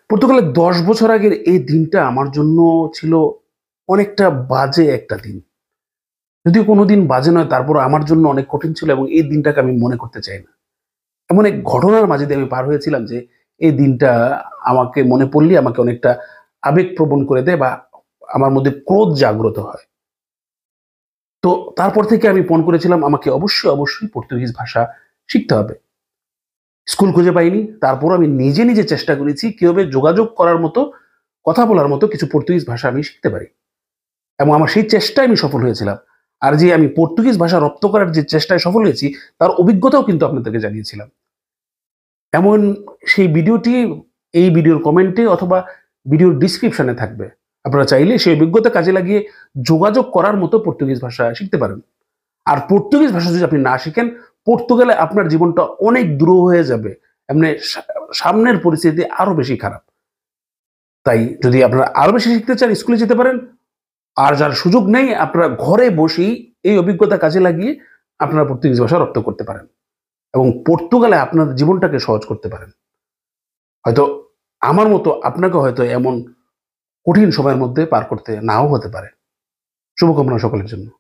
পর্তুগালে ১০ বছর আগের এই দিনটা আমার জন্য ছিল অনেকটা বাজে একটা দিন। যদিও কোনোদিন বাজে নয়, তারপরও আমার জন্য অনেক কঠিন ছিল এবং এই দিনটাকে আমি মনে করতে চাই না। এমন এক ঘটনার মাঝে দিয়ে আমি পার হয়েছিলাম যে এই দিনটা আমাকে মনে পড়লেই আমাকে অনেকটা আবেগপ্রবণ করে দেয় বা আমার মধ্যে ক্রোধ জাগ্রত হয়। তো তারপর থেকে আমি পণ করেছিলাম আমাকে অবশ্যই পর্তুগিজ ভাষা শিখতে হবে। স্কুল খুঁজে পাইনি। তারপরও আমি নিজে চেষ্টা করেছি কিভাবে যোগাযোগ করার মতো, কথা বলার মতো কিছু পর্তুগিজ ভাষা আমি শিখতে পারি। এবং আমার সেই চেষ্টায় আমি সফল হয়েছিলাম। আর যে আমি পর্তুগিজ ভাষা রপ্ত করার যে চেষ্টায় সফল হয়েছি, তার অভিজ্ঞতাও কিন্তু আপনাদেরকে জানিয়েছিলাম। এমন সেই ভিডিওটি এই ভিডিওর কমেন্টে অথবা ভিডিওর ডেসক্রিপশনে থাকবে। আপনারা চাইলে সেই অভিজ্ঞতা কাজে লাগিয়ে যোগাযোগ করার মতো পর্তুগিজ ভাষা শিখতে পারেন। আর পর্তুগিজ ভাষা যদি আপনি না শিখেন, পর্তুগালে আপনার জীবনটা অনেক দুরূহ হয়ে যাবে। এমনি সামনের পরিস্থিতি আরো বেশি খারাপ। তাই যদি আপনারা আরো বেশি শিখতে চান, স্কুলে যেতে পারেন। আর যার সুযোগ নেই, আপনারা ঘরে বসেই এই অভিজ্ঞতা কাজে লাগিয়ে আপনারা পর্তুগিজ ভাষা রপ্ত করতে পারেন এবং পর্তুগালে আপনার জীবনটাকে সহজ করতে পারেন। হয়তো আমার মতো আপনাকে হয়তো এমন কঠিন সময়ের মধ্যে পার করতে নাও হতে পারে। শুভকামনা সকলের জন্য।